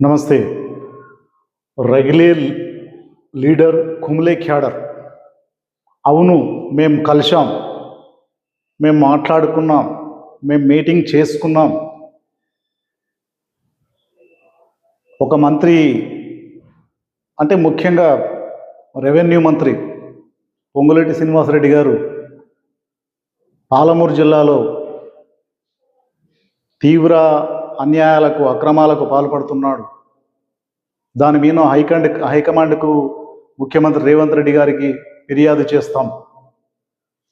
నమస్తే. Regular leader కుమ్లే cadre. అవును, మేము కలిశాం, మేము మాట్లాడుకున్నాం, మేము మీటింగ్ చేసుకున్నాం. ఒక మంత్రి అంటే ముఖ్యంగా రెవెన్యూ మంత్రి పొంగులేటి శ్రీనివాసరెడ్డి గారు పాలమూరు జిల్లాలో తీవ్ర అన్యాయాలకు అక్రమాలకు పాల్పడుతున్నాడు. దాని మీద హైకమాండ్కు ముఖ్యమంత్రి రేవంత్ రెడ్డి గారికి ఫిర్యాదు చేస్తాం.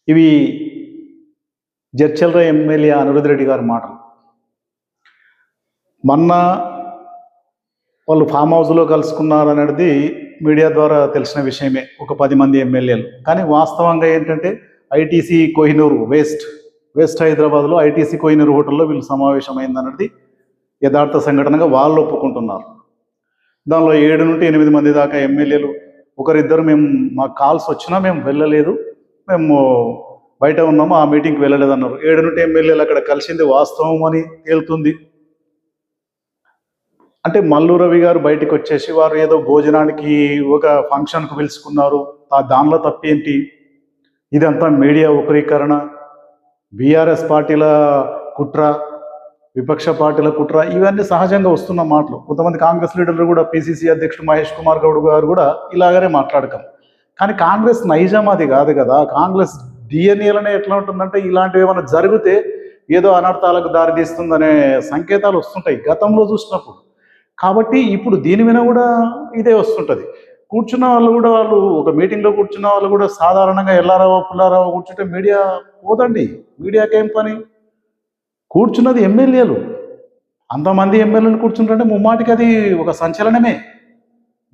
ఇవి జడ్చర్ల ఎమ్మెల్యే అనిరుద్ రెడ్డి గారి మాటలు. మొన్న వాళ్ళు ఫామ్ హౌస్లో కలుసుకున్నారనేది మీడియా ద్వారా తెలిసిన విషయమే, ఒక 10 మంది ఎమ్మెల్యేలు. కానీ వాస్తవంగా ఏంటంటే ఐటీసీ కోహినూరు వెస్ట్ హైదరాబాద్లో ఐటీసీ కోహినూరు హోటల్లో వీళ్ళు సమావేశమైందన్నది యథార్థ సంఘటనగా వాళ్ళు ఒప్పుకుంటున్నారు. దానిలో 7 నుండి 8 మంది దాకా ఎమ్మెల్యేలు, ఒకరిద్దరు మాకు కాల్స్ వచ్చినా మేము వెళ్ళలేదు, మేము బయట ఉన్నాము, ఆ మీటింగ్కి వెళ్ళలేదు అన్నారు. 7 నుండి ఎమ్మెల్యేలు అక్కడ కలిసింది వాస్తవం అని తేలుతుంది. అంటే మల్లు రవి గారు బయటకు వచ్చేసి వారు ఏదో భోజనానికి ఒక ఫంక్షన్కు పిలుచుకున్నారు, దానిలో తప్పేంటి? ఇదంతా మీడియా వక్రీకరణ, బీఆర్ఎస్ పార్టీల కుట్ర, విపక్ష పార్టీల కుట్ర, ఇవన్నీ సహజంగా వస్తున్న మాటలు. కొంతమంది కాంగ్రెస్ లీడర్లు కూడా, పిసిసి అధ్యక్షుడు మహేష్ కుమార్ గౌడ్ గారు కూడా ఇలాగనే మాట్లాడతాం. కానీ కాంగ్రెస్ నైజం అది కాదు కదా. కాంగ్రెస్ డిఎన్ఏలనే ఎట్లా ఉంటుందంటే ఇలాంటివి ఏమైనా జరిగితే ఏదో అనర్థాలకు దారితీస్తుందనే సంకేతాలు వస్తుంటాయి గతంలో చూసినప్పుడు. కాబట్టి ఇప్పుడు దీని మీద కూడా ఇదే వస్తుంటుంది. కూర్చున్న వాళ్ళు కూడా, వాళ్ళు ఒక మీటింగ్లో కూర్చున్న వాళ్ళు కూడా సాధారణంగా ఎల్లారావో పుల్లారావో కూర్చుంటే మీడియా పోదండి. మీడియాకి ఏం పని? కూర్చున్నది ఎమ్మెల్యేలు, అంతమంది ఎమ్మెల్యేలు కూర్చుంటుంటే ముమ్మాటికి అది ఒక సంచలనమే.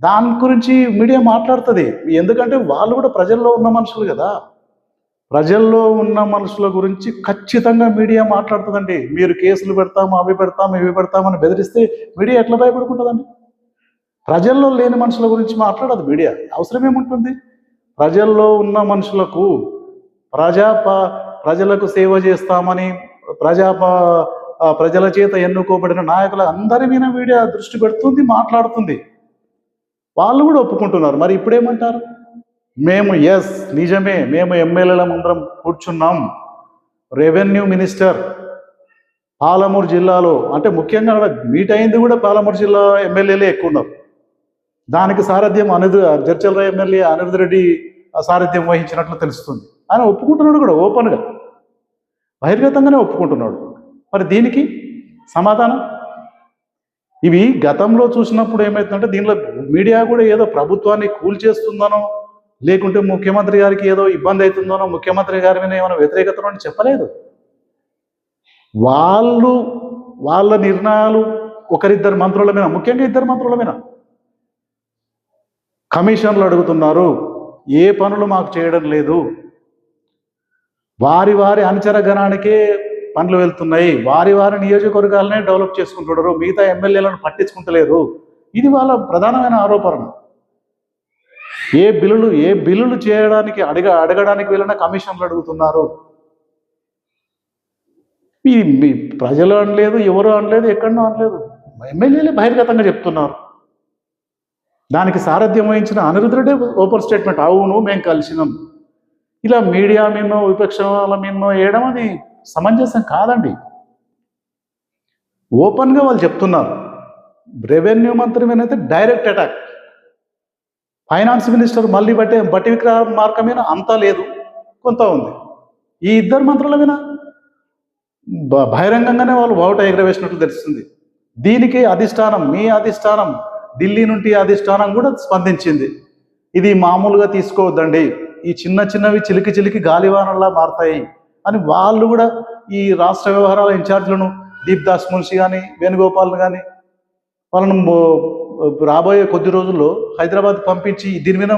దాని గురించి మీడియా మాట్లాడుతుంది. ఎందుకంటే వాళ్ళు కూడా ప్రజల్లో ఉన్న మనుషులు కదా. ప్రజల్లో ఉన్న మనుషుల గురించి ఖచ్చితంగా మీడియా మాట్లాడుతుందండి. మీరు కేసులు పెడతాము, అవి పెడతాము, ఇవి పెడతామని బెదిరిస్తే మీడియా ఎట్లా భయపడుకుంటుందండి? ప్రజల్లో లేని మనుషుల గురించి మాట్లాడదు మీడియా. అవసరం ఏముంటుంది? ప్రజల్లో ఉన్న మనుషులకు ప్రజలకు సేవ చేస్తామని ప్రజల చేత ఎన్నుకోబడిన నాయకుల అందరి మీద మీడియా దృష్టి పెడుతుంది, మాట్లాడుతుంది. వాళ్ళు కూడా ఒప్పుకుంటున్నారు. మరి ఇప్పుడేమంటారు? మేము నిజమే, మేము ఎమ్మెల్యేలం అందరం కూర్చున్నాం. రెవెన్యూ మినిస్టర్ పాలమూరు జిల్లాలో, అంటే ముఖ్యంగా మీట్ అయింది కూడా పాలమూరు జిల్లా ఎమ్మెల్యేలే ఎక్కువ ఉన్నారు. దానికి సారథ్యం జడ్చర్ల ఎమ్మెల్యే అనిరుద్ రెడ్డి సారథ్యం వహించినట్లు తెలుస్తుంది. ఆయన ఒప్పుకుంటున్నాడు కూడా, ఓపెన్గా బహిర్గతంగానే ఒప్పుకుంటున్నాడు. మరి దీనికి సమాధానం? ఇవి గతంలో చూసినప్పుడు ఏమవుతుందంటే దీనిలో మీడియా కూడా ఏదో ప్రభుత్వాన్ని కూల్చేస్తుందనో, లేకుంటే ముఖ్యమంత్రి గారికి ఏదో ఇబ్బంది అవుతుందనో, ముఖ్యమంత్రి గారి మీద ఏమైనా వ్యతిరేకతనో అని చెప్పలేదు. వాళ్ళ నిర్ణయాలు ఒకరిద్దరు మంత్రుల మీద, ముఖ్యంగా 2 మంత్రుల మీద కమిషన్లు అడుగుతున్నారు. ఏ పనులు మాకు చేయడం లేదు, వారి అనుచరగణానికే పనులు వెళ్తున్నాయి, వారి నియోజకవర్గాలనే డెవలప్ చేసుకుంటున్నారు, మిగతా ఎమ్మెల్యేలను పట్టించుకుంటలేరు. ఇది వాళ్ళ ప్రధానమైన ఆరోపణ. ఏ బిల్లులు చేయడానికి అడగడానికి వెళ్ళిన కమిషన్లు అడుగుతున్నారు. ఈ ప్రజలు అనలేదు, ఎవరు అనలేదు, ఎక్కడనో అనలేదు, ఎమ్మెల్యేలే బహిర్గతంగా చెప్తున్నారు. దానికి సారథ్యం వహించిన అనిరుద్ రెడ్డి ఓపెన్ స్టేట్మెంట్, అవును మేము కలిసినాం. ఇలా మీడియా మీదనో విపక్షాల మీదనో వేయడం అది సమంజసం కాదండి. ఓపెన్గా వాళ్ళు చెప్తున్నారు. రెవెన్యూ మంత్రి మీద అయితే డైరెక్ట్ అటాక్, ఫైనాన్స్ మినిస్టర్ మళ్ళీ బట్టి విక్రమార్క మీద అంతా లేదు, కొంత ఉంది. ఈ 2 మంత్రుల మీద బహిరంగంగానే వాళ్ళు బావుట ఎగరవేసినట్లు తెలుస్తుంది. దీనికి అధిష్టానం, మీ అధిష్టానం, ఢిల్లీ నుండి అధిష్టానం కూడా స్పందించింది. ఇది మామూలుగా తీసుకోవద్దండి, ఈ చిన్నవి చిలికి గాలివానల్లా మారతాయి అని వాళ్ళు కూడా ఈ రాష్ట్ర వ్యవహారాల ఇన్ఛార్జ్లను దీప్ దాస్ మున్షి కానీ, వేణుగోపాల్ని కానీ వాళ్ళను రాబోయే కొద్ది రోజుల్లో హైదరాబాద్ పంపించి దీని మీద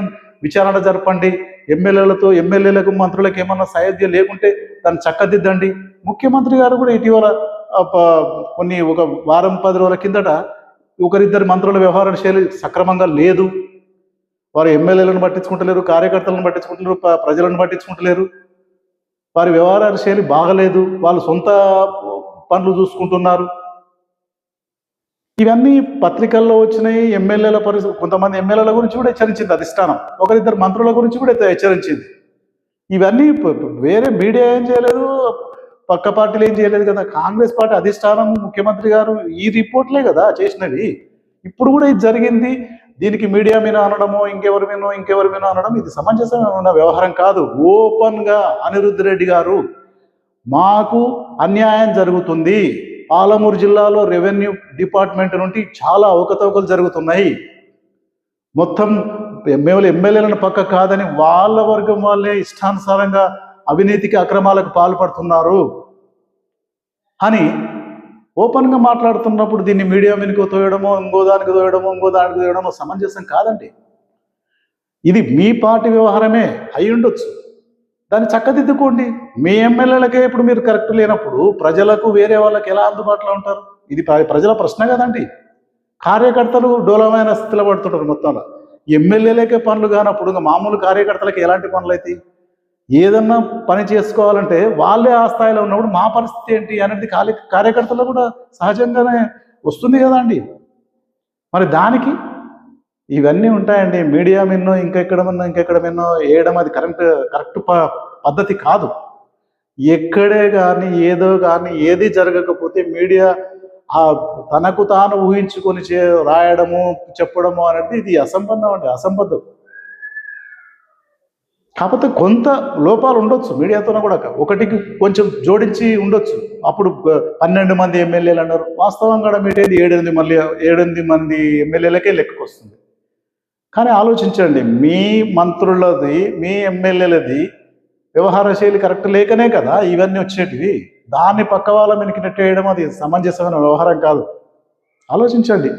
విచారణ జరపండి, ఎమ్మెల్యేలకు మంత్రులకు ఏమన్నా సహాయం లేకుంటే దాన్ని చక్కదిద్దండి. ముఖ్యమంత్రి గారు కూడా ఇటీవల ఒక వారం 10 రోజుల కిందట ఒకరిద్దరు మంత్రుల వ్యవహార శైలి సక్రమంగా లేదు, వారు ఎమ్మెల్యేలను పట్టించుకుంటలేరు, కార్యకర్తలను పట్టించుకుంటలేరు, ప్రజలను పట్టించుకుంటలేరు, వారి వ్యవహార శైలి బాగలేదు, వాళ్ళు సొంత పనులు చూసుకుంటున్నారు, ఇవన్నీ పత్రికల్లో వచ్చినాయి. ఎమ్మెల్యేల పరిస్థితి, కొంతమంది ఎమ్మెల్యేల గురించి కూడా హెచ్చరించింది అధిష్టానం, ఒకరిద్దరు మంత్రుల గురించి కూడా హెచ్చరించింది. ఇవన్నీ వేరే మీడియా ఏం చేయలేదు, పక్క పార్టీలు ఏం చేయలేదు కదా. కాంగ్రెస్ పార్టీ అధిష్టానం, ముఖ్యమంత్రి గారు ఈ రిపోర్ట్లే కదా చేసినవి. ఇప్పుడు కూడా ఇది జరిగింది. దీనికి మీడియా మీద అనడము, ఇంకెవరి మీద అనడం ఇది సమంజసమైన వ్యవహారం కాదు. ఓపెన్గా అనిరుద్ధ్ రెడ్డి గారు, మాకు అన్యాయం జరుగుతుంది, పాలమూరు జిల్లాలో రెవెన్యూ డిపార్ట్మెంట్ నుండి చాలా అవకతవకలు జరుగుతున్నాయి, మొత్తం ఎమ్మెల్యేలను పక్క కాదని వాళ్ళ వర్గం వాళ్ళే ఇష్టానుసారంగా అవినీతికి అక్రమాలకు పాల్పడుతున్నారు అని ఓపెన్గా మాట్లాడుతున్నప్పుడు దీన్ని మీడియా మీదకి తోయడమో, ఇంకో దానికి తోయడమో సమంజసం కాదండి. ఇది మీ పార్టీ వ్యవహారమే అయి ఉండొచ్చు, దాన్ని చక్కదిద్దుకోండి. మీ ఎమ్మెల్యేలకే ఇప్పుడు మీరు కరెక్ట్ లేనప్పుడు ప్రజలకు, వేరే వాళ్ళకి ఎలా అందుబాటులో ఉంటారు? ఇది ప్రజల ప్రశ్న కదండి. కార్యకర్తలు డోలమైన స్థితిలో పడుతుంటారు మొత్తంలో. ఎమ్మెల్యేలకే పనులు కానప్పుడు ఇంకా మామూలు కార్యకర్తలకు ఎలాంటి పనులు అవుతాయి? ఏదన్నా పని చేసుకోవాలంటే వాళ్ళే ఆ స్థాయిలో ఉన్నప్పుడు మా పరిస్థితి ఏంటి అనేది కార్యకర్తలు కూడా సహజంగానే వస్తుంది కదా అండి. మరి దానికి ఇవన్నీ ఉంటాయండి. మీడియా మిన్నో ఇంకెక్కడ మిన్నో వేయడం అది కరెక్ట్ పద్ధతి కాదు. ఎక్కడే కానీ ఏది జరగకపోతే మీడియా తనకు తాను ఊహించుకొని రాయడము, చెప్పడము అనేది ఇది అసంబద్ధం. కాకపోతే కొంత లోపాలు ఉండొచ్చు మీడియాతోనే కూడా, ఒకటికి కొంచెం జోడించి ఉండొచ్చు. అప్పుడు 12 మంది ఎమ్మెల్యేలు అన్నారు, వాస్తవంగా మీటేది 7-8 మంది ఎమ్మెల్యేలకే లెక్కకు వస్తుంది. కానీ ఆలోచించండి, మీ మంత్రులది, మీ ఎమ్మెల్యేలది వ్యవహార శైలి కరెక్ట్ లేకనే కదా ఇవన్నీ వచ్చేటివి. దాన్ని పక్క వాళ్ళ మీదకి నెట్టేయడం అది సమంజసమైన వ్యవహారం కాదు. ఆలోచించండి.